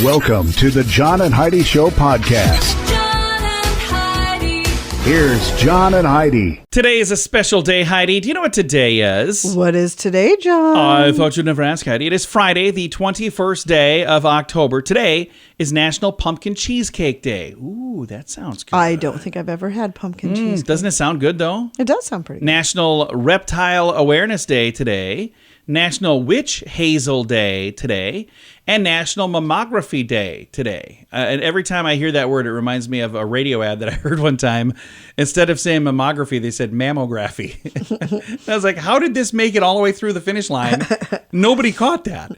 Welcome to the John and Heidi Show podcast. John and Heidi. Here's John and Heidi. Today is a special day, Heidi. Do you know what today is? What is today, John? I thought you'd never ask, Heidi. It is Friday, the 21st day of October. Today is National Pumpkin Cheesecake Day. Ooh, that sounds good. I don't think I've ever had pumpkin cheese. Doesn't it sound good, though? It does sound pretty good. National Reptile Awareness Day today. National Witch Hazel Day today. And National Mammography Day today. And every time I hear that word, it reminds me of a radio ad that I heard one time. Instead of saying mammography, they said mammography. I was like, how did this make it all the way through the finish line? Nobody caught that.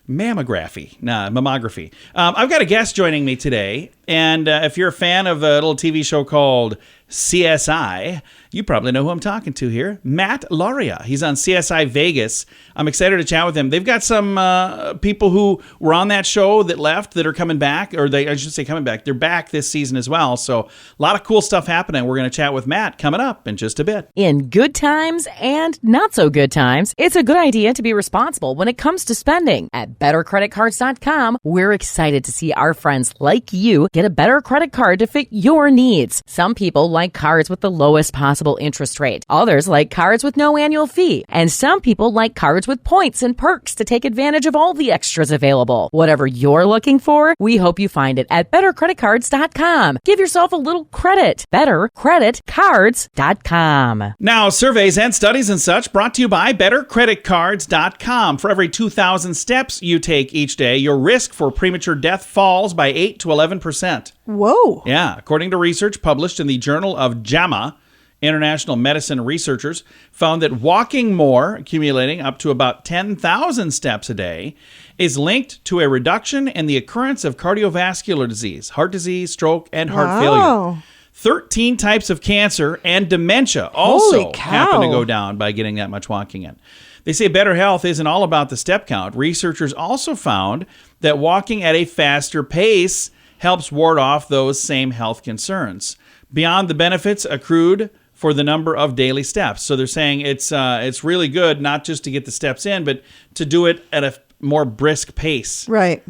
Mammography. Nah, mammography. I've got a guest joining me today. And if you're a fan of a little TV show called CSI, you probably know who I'm talking to here. Matt Lauria. He's on CSI Vegas. I'm excited to chat with him. They've got some people who were on that show that left that are coming back, or I should say coming back. They're back this season as well. So a lot of cool stuff happening. We're going to chat with Matt coming up in just a bit. In good times and not so good times, it's a good idea to be responsible when it comes to spending. At BetterCreditCards.com, we're excited to see our friends like you get a better credit card to fit your needs. Some people like cards with the lowest possible interest rate. Others like cards with no annual fee. And some people like cards with points and perks to take advantage of all the extras available. Whatever you're looking for, we hope you find it at BetterCreditCards.com. Give yourself a little credit. BetterCreditCards.com. Now, surveys and studies and such brought to you by BetterCreditCards.com. For every 2,000 steps you take each day, your risk for premature death falls by 8 to 11%. Whoa. Yeah, according to research published in the Journal of JAMA, International Medicine researchers found that walking more, accumulating up to about 10,000 steps a day, is linked to a reduction in the occurrence of cardiovascular disease, heart disease, stroke, and heart failure. 13 types of cancer and dementia also happen to go down by getting that much walking in. They say better health isn't all about the step count. Researchers also found that walking at a faster pace helps ward off those same health concerns. Beyond the benefits accrued for the number of daily steps. So they're saying it's really good not just to get the steps in, but to do it at a more brisk pace. Right.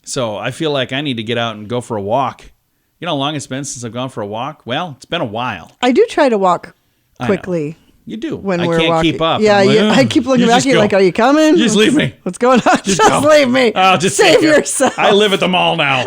So I feel like I need to get out and go for a walk. You know how long it's been since I've gone for a walk? Well, it's been a while. I do try to walk quickly. You do. When I we're can't walking. keep up. Yeah, Like, I keep looking back at you like, are you coming? Just leave me. What's going on? Just go. leave me. I'll just Save take it. yourself. I live at the mall now.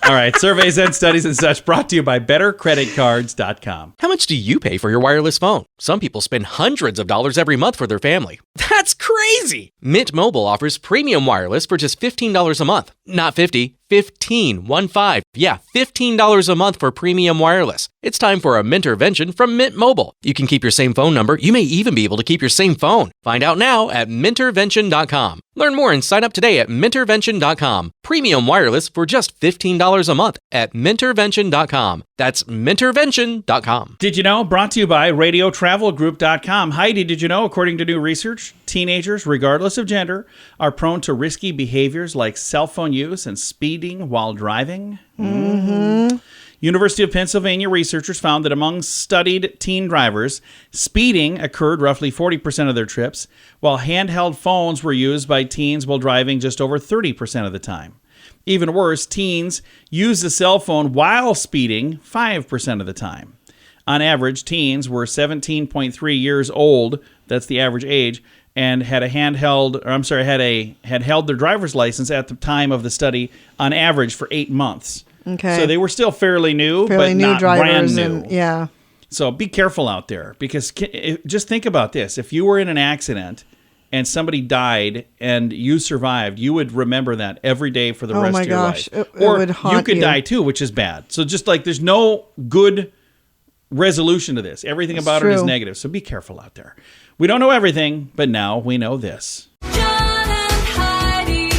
All right, surveys and studies and such brought to you by BetterCreditCards.com. How much do you pay for your wireless phone? Some people spend hundreds of dollars every month for their family. That's crazy! Mint Mobile offers premium wireless for just $15 a month. Not 50, 15, 1-5. Yeah, $15 a month for premium wireless. It's time for a Mintervention from Mint Mobile. You can keep your same phone number. You may even be able to keep your same phone. Find out now at Mintervention.com. Learn more and sign up today at Mintervention.com. Premium wireless for just $15 a month at Mintervention.com. That's Mintervention.com. Did you know? Brought to you by RadioTravelGroup.com. Heidi, did you know? According to new research, teenagers, regardless of gender, are prone to risky behaviors like cell phone use and speeding while driving. Mm-hmm. University of Pennsylvania researchers found that among studied teen drivers, speeding occurred roughly 40% of their trips, while handheld phones were used by teens while driving just over 30% of the time. Even worse, teens use the cell phone while speeding 5% of the time. On average, teens were 17.3 years old, that's the average age, and had held their driver's license at the time of the study on average for 8 months. Okay. So they were still fairly new, but not brand new. Yeah. So be careful out there, because just think about this. If you were in an accident and somebody died and you survived, you would remember that every day for the rest of your life. It or would haunt you could die too, which is bad. So just like there's no good resolution to this. Everything about it is negative. So be careful out there. We don't know everything, but now we know this. John and Heidi.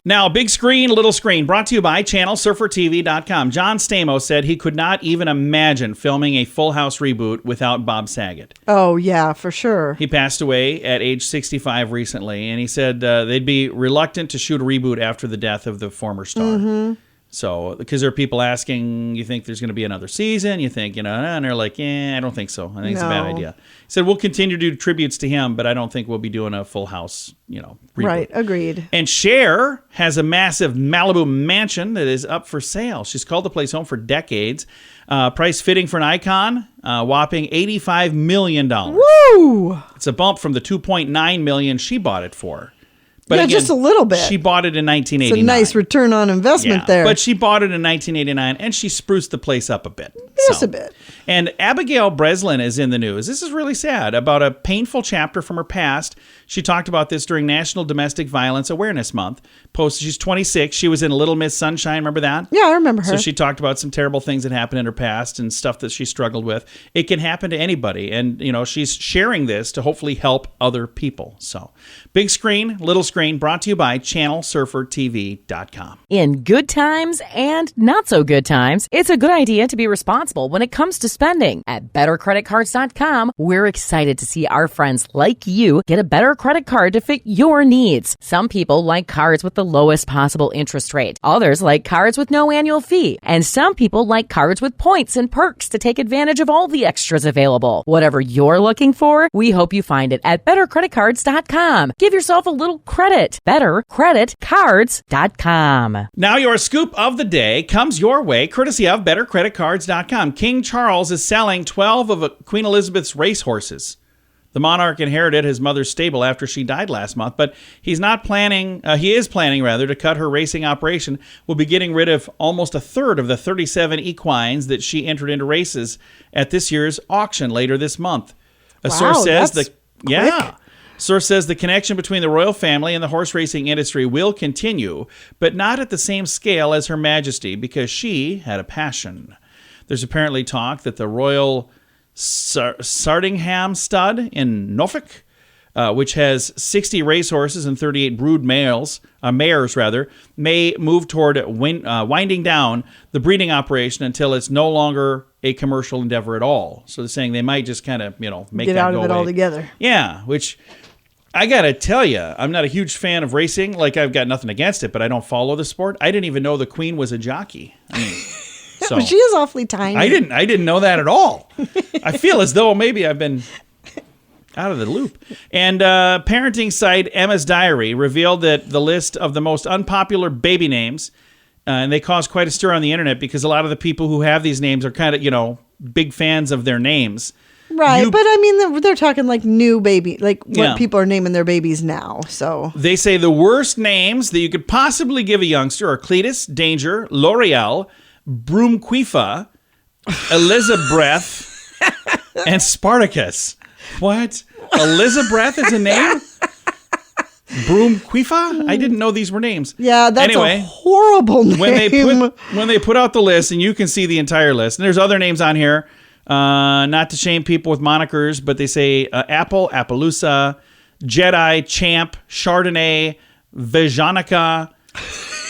Now, big screen, little screen, brought to you by ChannelSurferTV.com. John Stamos said he could not even imagine filming a Full House reboot without Bob Saget. Oh, yeah, for sure. He passed away at age 65 recently, and he said they'd be reluctant to shoot a reboot after the death of the former star. Mm-hmm. So, because there are people asking, you think there's going to be another season? You think, and they're like, I don't think so. I think it's a bad No. idea. He said, we'll continue to do tributes to him, but I don't think we'll be doing a Full House, reboot. Right. Agreed. And Cher has a massive Malibu mansion that is up for sale. She's called the place home for decades. Price fitting for an icon, whopping $85 million. Woo! It's a bump from the $2.9 million she bought it for. Yeah, just a little bit. She bought it in 1989. It's a nice return on investment there. But she bought it in 1989, and she spruced the place up a bit. Just a bit. And Abigail Breslin is in the news. This is really sad, about a painful chapter from her past. She talked about this during National Domestic Violence Awareness Month. She's 26. She was in Little Miss Sunshine. Remember that? Yeah, I remember her. So she talked about some terrible things that happened in her past and stuff that she struggled with. It can happen to anybody. And, she's sharing this to hopefully help other people. So big screen, little screen, brought to you by ChannelSurferTV.com. In good times and not so good times, it's a good idea to be responsible when it comes to spending. At BetterCreditCards.com, we're excited to see our friends like you get a better credit card to fit your needs. Some people like cards with the lowest possible interest rate. Others like cards with no annual fee. And some people like cards with points and perks to take advantage of all the extras available. Whatever you're looking for, we hope you find it at BetterCreditCards.com. Give yourself a little credit. BetterCreditCards.com. Now your scoop of the day comes your way courtesy of BetterCreditCards.com. King Charles is selling 12 of Queen Elizabeth's racehorses. The monarch inherited his mother's stable after she died last month, but he is planning to cut her racing operation. We'll be getting rid of almost a third of the 37 equines that she entered into races at this year's auction later this month. A source says that's Source says the connection between the royal family and the horse racing industry will continue, but not at the same scale as Her Majesty because she had a passion. There's apparently talk that the Royal Sardingham stud in Norfolk, which has 60 racehorses and 38 brood mares, may move toward winding down the breeding operation until it's no longer a commercial endeavor at all. So they're saying they might just kind of, make Get that out go of it away. altogether. Yeah, which I got to tell you, I'm not a huge fan of racing. Like, I've got nothing against it, but I don't follow the sport. I didn't even know the Queen was a jockey. I mean, so But she is awfully tiny. I didn't know that at all. I feel as though maybe I've been out of the loop. And parenting site Emma's Diary revealed that the list of the most unpopular baby names, and they caused quite a stir on the internet because a lot of the people who have these names are kind of, big fans of their names. Right, but I mean, they're talking like new baby, like what Yeah. people are naming their babies now. So They say the worst names that you could possibly give a youngster are Cletus, Danger, L'Oreal, Broomquifa, Elizabeth, and Spartacus. What? Elizabeth is a name? Broomquifa? I didn't know these were names. yeah, that's anyway, a horrible name. when they put out the list, and you can see the entire list, and there's other names on here, not to shame people with monikers, but they say Apple, Appaloosa, Jedi, Champ, Chardonnay, Vejanica,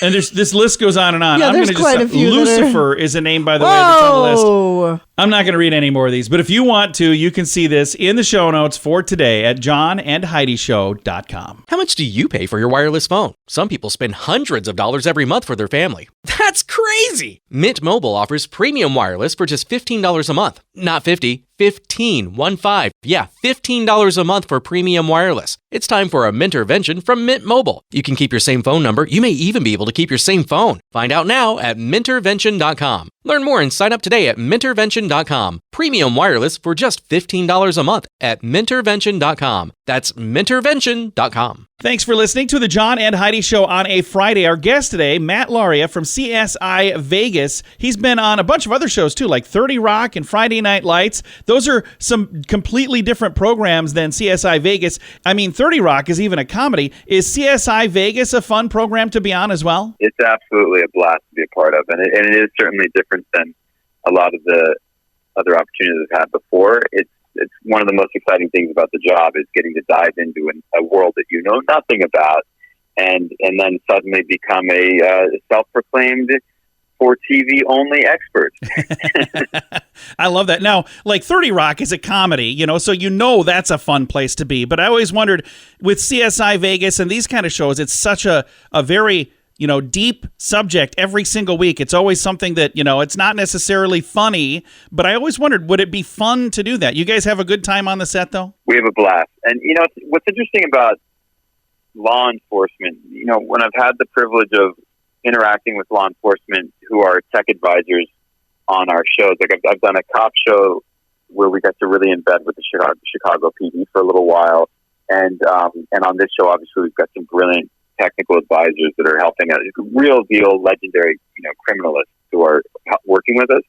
and this list goes on and on. Yeah, there's quite a few that are- Lucifer is a name, by the way, that's on the list. Whoa. I'm not going to read any more of these, but if you want to, you can see this in the show notes for today at johnandheidishow.com. How much do you pay for your wireless phone? Some people spend hundreds of dollars every month for their family. That's crazy! Mint Mobile offers premium wireless for just $15 a month. Not 50, 15, 1-5. Yeah, $15 a month for premium wireless. It's time for a Mintervention from Mint Mobile. You can keep your same phone number. You may even be able to keep your same phone. Find out now at Mintervention.com. Learn more and sign up today at Mintervention.com. Premium wireless for just $15 a month at Mintervention.com. That's Mintervention.com. Thanks for listening to the John and Heidi Show on a Friday. Our guest today, Matt Lauria from CSI Vegas. He's been on a bunch of other shows too, like 30 Rock and Friday Night Lights. Those are some completely different programs than CSI Vegas. I mean, 30 Rock is even a comedy. Is CSI Vegas a fun program to be on as well? It's absolutely a blast to be a part of, and it is certainly different than a lot of the other opportunities I've had before. It's one of the most exciting things about the job is getting to dive into a world that you know nothing about, and then suddenly become a self-proclaimed for TV only expert. I love that. Now, like 30 Rock is a comedy, so that's a fun place to be. But I always wondered with CSI Vegas and these kind of shows, it's such a very deep subject every single week. It's always something that, it's not necessarily funny, but I always wondered, would it be fun to do that? You guys have a good time on the set, though? We have a blast. And, what's interesting about law enforcement, when I've had the privilege of interacting with law enforcement who are tech advisors on our shows, like I've done a cop show where we got to really embed with the Chicago PD for a little while. And on this show, obviously, we've got some brilliant technical advisors that are helping us, real deal, legendary, criminalists who are working with us.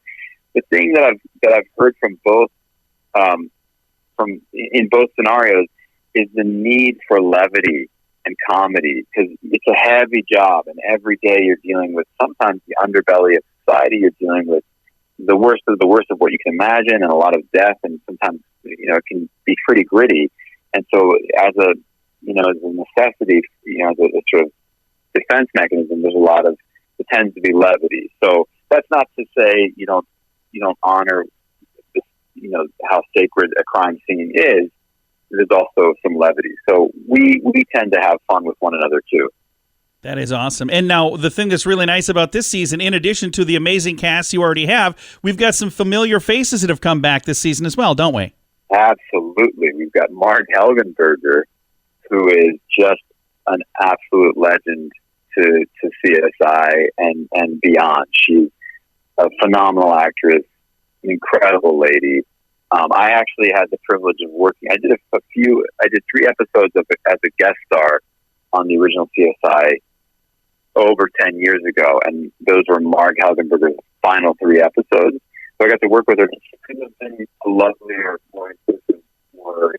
The thing that I've heard from both, in both scenarios, is the need for levity and comedy, because it's a heavy job, and every day you're dealing with sometimes the underbelly of society. You're dealing with the worst of what you can imagine, and a lot of death, and sometimes it can be pretty gritty. And so, as a necessity, as a sort of defense mechanism, it tends to be levity. So that's not to say you don't honor how sacred a crime scene is. There's also some levity. So we tend to have fun with one another too. That is awesome. And now the thing that's really nice about this season, in addition to the amazing cast you already have, we've got some familiar faces that have come back this season as well, don't we? Absolutely. We've got Marg Helgenberger, who is just an absolute legend to CSI and beyond. She's a phenomenal actress, an incredible lady. I actually had the privilege of working. I did 3 episodes as a guest star on the original CSI over 10 years ago, and those were Marg Helgenberger's final 3 episodes. So I got to work with her. She couldn't have been a lovelier, more inclusive, more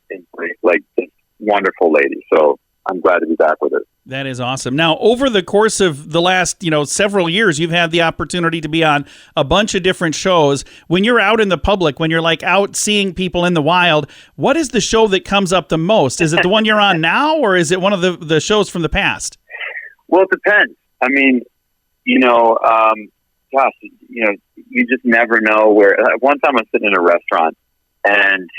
like just wonderful lady. So I'm glad to be back with her. That is awesome. Now, over the course of the last, several years, you've had the opportunity to be on a bunch of different shows. When you're out in the public, when you're like out seeing people in the wild, what is the show that comes up the most? Is it the one you're on now, or is it one of the shows from the past? Well, it depends. I mean, gosh, you just never know where. One time I was sitting in a restaurant and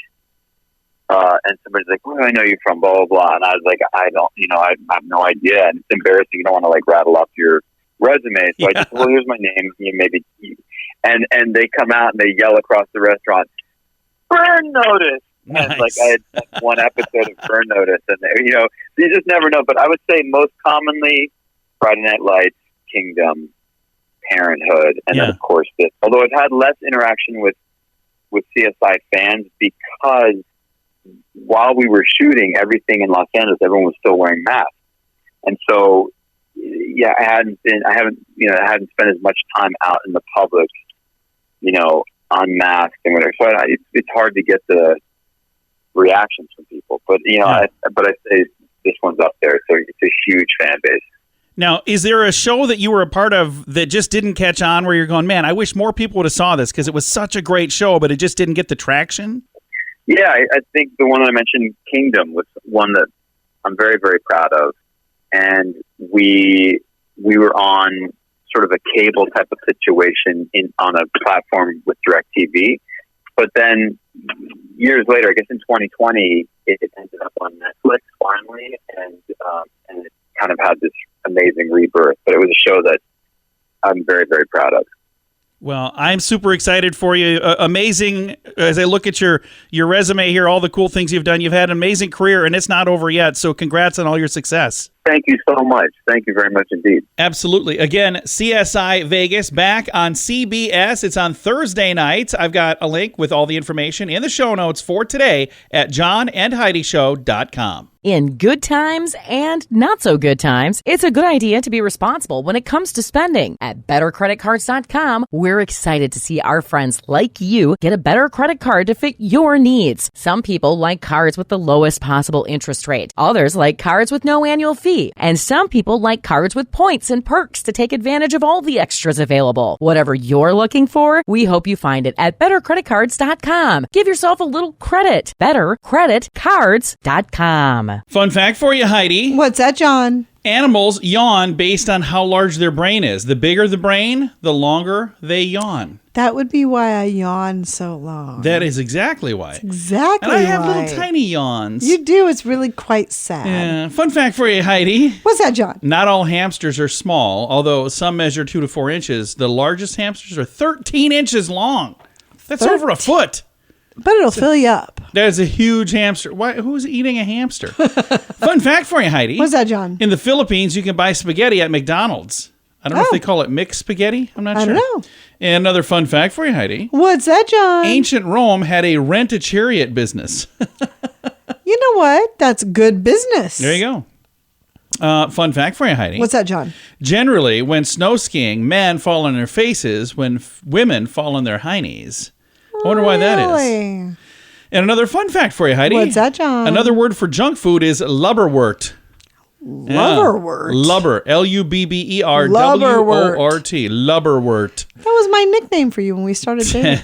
somebody's like, "Where do I know you from?" Blah blah blah, and I was like, "I don't, I have no idea." And it's embarrassing. You don't want to rattle off your resume, so I just, well, here's my name. Maybe, and they come out and they yell across the restaurant, "Burn Notice!" Nice. And I had one episode of Burn Notice, and you just never know. But I would say most commonly, Friday Night Lights, Kingdom, Parenthood, and then of course this. Although I've had less interaction with CSI fans because while we were shooting everything in Los Angeles, everyone was still wearing masks, and so I haven't spent as much time out in the public, unmasked and whatever. So it's hard to get the reactions from people, but I'd say this one's up there. So it's a huge fan base. Now, is there a show that you were a part of that just didn't catch on where you're going, man, I wish more people would have saw this because it was such a great show, but it just didn't get the traction? Yeah, I think the one I mentioned, Kingdom, was one that I'm very, very proud of. And we were on sort of a cable type of situation on a platform with DirecTV. But then years later, I guess in 2020, it ended up on Netflix finally, and it kind of had this amazing rebirth. But it was a show that I'm very, very proud of. Well, I'm super excited for you. Amazing. As I look at your resume here, all the cool things you've done. You've had an amazing career, and it's not over yet. So congrats on all your success. Thank you so much. Thank you very much indeed. Absolutely. Again, CSI Vegas back on CBS. It's on Thursday nights. I've got a link with all the information in the show notes for today at johnandheidishow.com. In good times and not so good times, it's a good idea to be responsible when it comes to spending. At bettercreditcards.com, we're excited to see our friends like you get a better credit card to fit your needs. Some people like cards with the lowest possible interest rate. Others like cards with no annual fee. And some people like cards with points and perks to take advantage of all the extras available. Whatever you're looking for, we hope you find it at bettercreditcards.com. Give yourself a little credit. Bettercreditcards.com. Fun fact for you, Heidi. What's that, John? Animals yawn based on how large their brain is. The bigger the brain, the longer they yawn. That would be why I yawn so long. That is exactly why. Exactly. And I have why. little tiny yawns. You do. It's really quite sad. Yeah. Fun fact for you, Heidi. What's that, John? Not all hamsters are small, although some measure 2 to 4 inches. The largest hamsters are 13 inches long. That's over a foot. But it'll fill you up. There's a huge hamster. Why? Who's eating a hamster? Fun fact for you, Heidi. What's that, John? In the Philippines, you can buy spaghetti at McDonald's. I don't know if they call it mixed spaghetti. I'm not sure. I don't know. And another fun fact for you, Heidi. What's that, John? Ancient Rome had a rent-a-chariot business. You know what? That's good business. There you go. Fun fact for you, Heidi. What's that, John? Generally, when snow skiing, men fall on their faces when women fall on their heinies. I wonder why that is. Really? And another fun fact for you, Heidi. What's that, John? Another word for junk food is lubberwort. Lubberwort? Lubber. Lubberwort. Lubberwort. That was my nickname for you when we started dating.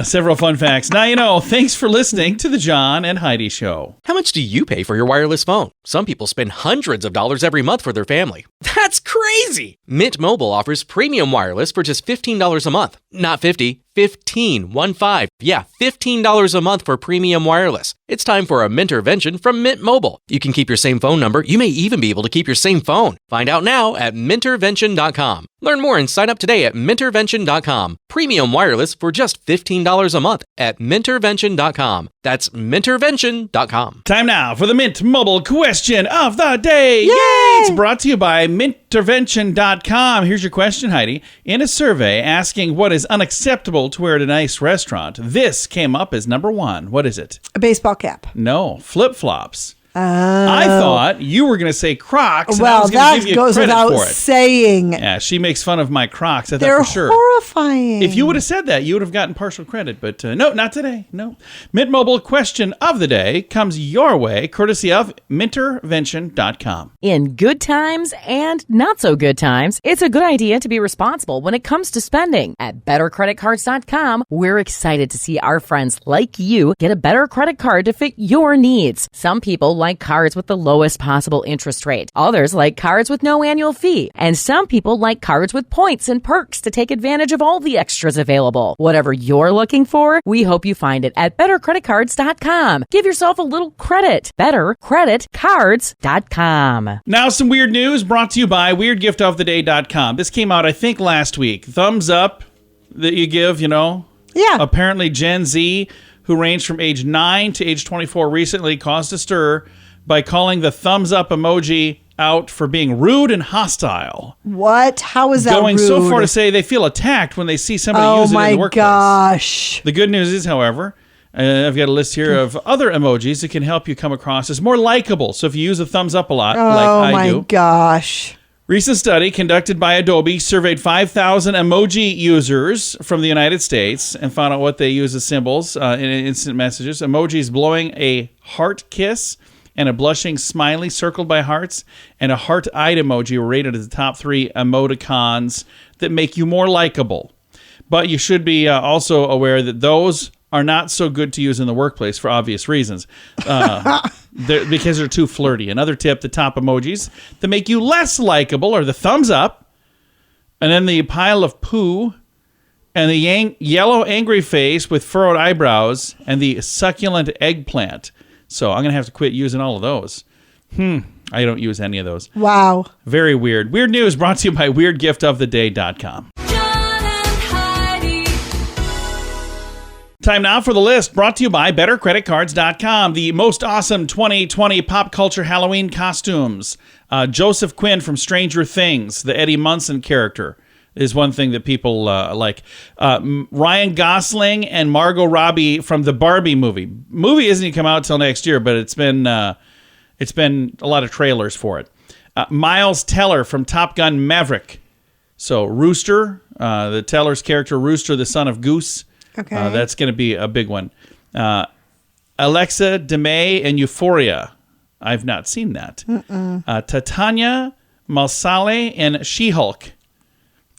Several fun facts. Now you know. Thanks for listening to the John and Heidi Show. How much do you pay for your wireless phone? Some people spend hundreds of dollars every month for their family. That's crazy! Mint Mobile offers premium wireless for just $15 a month. Not 50, 15, 1-5. Yeah, $15 a month for premium wireless. It's time for a Mintervention from Mint Mobile. You can keep your same phone number. You may even be able to keep your same phone. Find out now at Mintervention.com. Learn more and sign up today at Mintervention.com. Premium wireless for just $15 a month at Mintervention.com. That's Mintervention.com. Time now for the Mint Mobile question of the day. Yay! It's brought to you by Mintervention.com. Here's your question, Heidi. In a survey asking what is unacceptable to wear at a nice restaurant, this came up as number 1. What is it? A baseball cap. No, flip-flops. I thought you were going to say Crocs, and I Well, was going to that give you goes credit without for it. saying. Yeah, she makes fun of my Crocs. I thought They're for sure. horrifying. If you would have said that, you would have gotten partial credit. But no, not today. No. Mint Mobile question of the day comes your way, courtesy of Mintervention.com. In good times and not so good times, it's a good idea to be responsible when it comes to spending. At BetterCreditCards.com, we're excited to see our friends like you get a better credit card to fit your needs. Some people like cards with the lowest possible interest rate. Others like cards with no annual fee. And some people like cards with points and perks to take advantage of all the extras available. Whatever you're looking for, we hope you find it at BetterCreditCards.com. Give yourself a little credit. BetterCreditCards.com. Now, some weird news brought to you by WeirdGiftOfTheDay.com. This came out, I think, last week. Thumbs up that you give, you know. Yeah. Apparently, Gen Z, who ranged from age 9 to age 24, recently caused a stir by calling the thumbs up emoji out for being rude and hostile. What? How is that Going rude? so far to say they feel attacked when they see somebody use it in the workplace. Oh my gosh. The good news is, however, I've got a list here of other emojis that can help you come across as more likable. So if you use a thumbs up a lot, like Oh I my do. gosh. Recent study conducted by Adobe surveyed 5,000 emoji users from the United States and found out what they use as symbols in instant messages. Emojis blowing a heart kiss and a blushing smiley circled by hearts and a heart-eyed emoji were rated as the top 3 emoticons that make you more likable. But you should be also aware that those are not so good to use in the workplace for obvious reasons, because they're too flirty. Another tip, the top emojis that make you less likable are the thumbs up, and then the pile of poo, and the yellow angry face with furrowed eyebrows, and the succulent eggplant. So I'm going to have to quit using all of those. I don't use any of those. Wow. Very weird. Weird news brought to you by WeirdGiftOfTheDay.com. John and Heidi. Time now for the list brought to you by BetterCreditCards.com. The most awesome 2020 pop culture Halloween costumes. Joseph Quinn from Stranger Things, the Eddie Munson character, is one thing that people like. Ryan Gosling and Margot Robbie from the Barbie movie. Movie isn't going to come out till next year, but it's been a lot of trailers for it. Miles Teller from Top Gun Maverick. So Rooster, the Teller's character, Rooster, the son of Goose. Okay. That's going to be a big one. Alexa DeMay and Euphoria. I've not seen that. Titania Malsale and She-Hulk.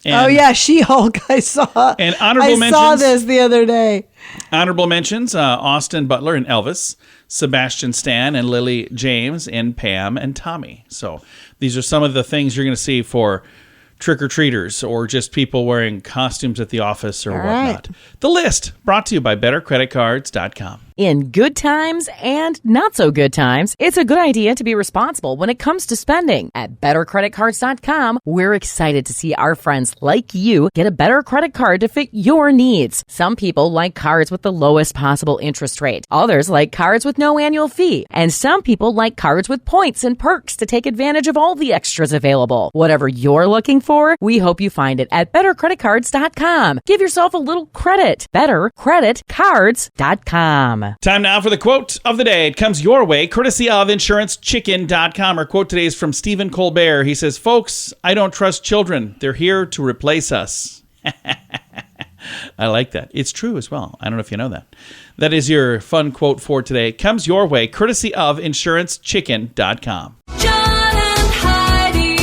Oh yeah, She-Hulk. I saw. And honorable I saw mentions. this the other day. Honorable mentions, Austin Butler and Elvis, Sebastian Stan and Lily James, and Pam and Tommy. So these are some of the things you're going to see for trick-or-treaters or just people wearing costumes at the office or whatnot. right. The list brought to you by BetterCreditCards.com. In good times and not so good times, it's a good idea to be responsible when it comes to spending. At BetterCreditCards.com, we're excited to see our friends like you get a better credit card to fit your needs. Some people like cards with the lowest possible interest rate. Others like cards with no annual fee. And some people like cards with points and perks to take advantage of all the extras available. Whatever you're looking for, we hope you find it at BetterCreditCards.com. Give yourself a little credit. BetterCreditCards.com. Time now for the quote of the day. It comes your way, courtesy of InsuranceChicken.com. Our quote today is from Stephen Colbert. He says, "Folks, I don't trust children. They're here to replace us." I like that. It's true as well. I don't know if you know that. That is your fun quote for today. It comes your way, courtesy of InsuranceChicken.com. John and Heidi.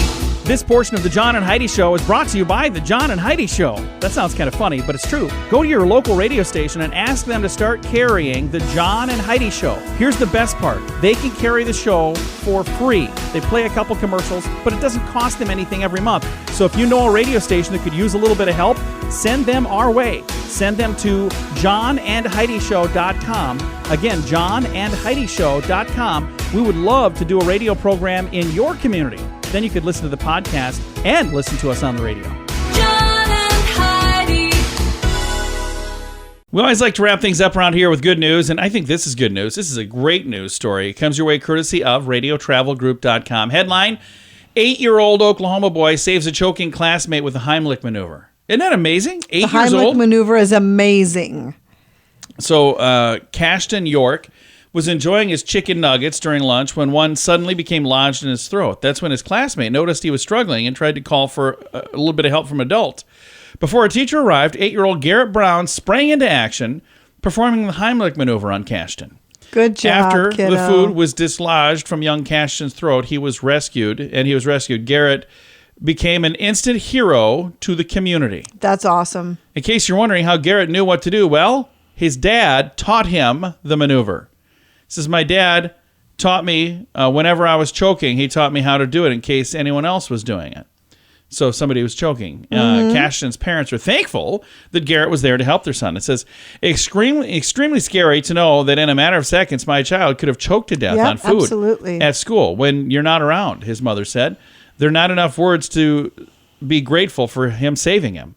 This portion of the John and Heidi Show is brought to you by the John and Heidi Show. That sounds kind of funny, but it's true. Go to your local radio station and ask them to start carrying the John and Heidi Show. Here's the best part. They can carry the show for free. They play a couple commercials, but it doesn't cost them anything every month. So if you know a radio station that could use a little bit of help, send them our way. Send them to johnandheidishow.com. Again, johnandheidishow.com. We would love to do a radio program in your community. Then you could listen to the podcast and listen to us on the radio. John and Heidi. We always like to wrap things up around here with good news, and I think this is good news. This is a great news story. It comes your way courtesy of RadioTravelGroup.com. Headline, 8-year-old Oklahoma boy saves a choking classmate with a Heimlich maneuver. Isn't that amazing? 8 The years Heimlich old. maneuver is amazing. So Cashton York was enjoying his chicken nuggets during lunch when one suddenly became lodged in his throat. That's when his classmate noticed he was struggling and tried to call for a little bit of help from an adult. Before a teacher arrived, 8-year-old Garrett Brown sprang into action, performing the Heimlich maneuver on Cashton. Good job, After kiddo. the food was dislodged from young Cashton's throat, he was rescued. Garrett became an instant hero to the community. That's awesome. In case you're wondering how Garrett knew what to do, well, his dad taught him the maneuver. He says, my dad taught me whenever I was choking, he taught me how to do it in case anyone else was doing it. So somebody was choking. Cashton's parents are thankful that Garrett was there to help their son. It says, extremely scary to know that in a matter of seconds, my child could have choked to death Yep, on food absolutely. at school when you're not around, his mother said. There are not enough words to be grateful for him saving him.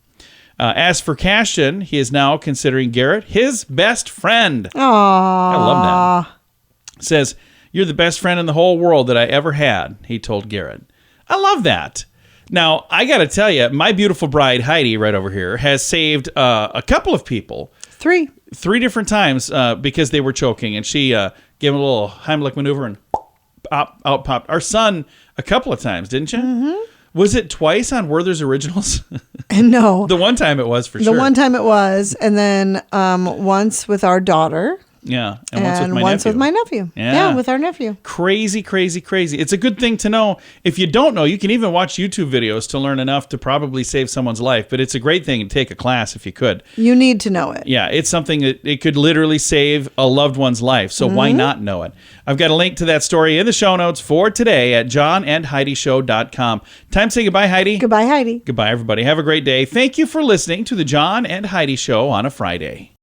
As for Cashton, he is now considering Garrett his best friend. Aww. I love that. Says, you're the best friend in the whole world that I ever had, he told Garrett. I love that. Now, I got to tell you, my beautiful bride, Heidi, right over here, has saved a couple of people. Three different times because they were choking, and she gave them a little Heimlich maneuver and out popped. Our son a couple of times, didn't you? Mm-hmm. Was it twice on Werther's Originals? No. The one time it was, for sure. The one time it was, and then once with our daughter. Yeah, And once with my nephew. Yeah, with our nephew. Crazy. It's a good thing to know. If you don't know, you can even watch YouTube videos to learn enough to probably save someone's life. But it's a great thing to take a class if you could. You need to know it. Yeah, it's something that it could literally save a loved one's life. So why not know it? I've got a link to that story in the show notes for today at johnandheidishow.com. Time to say goodbye, Heidi. Goodbye, Heidi. Goodbye, everybody. Have a great day. Thank you for listening to the John and Heidi Show on a Friday.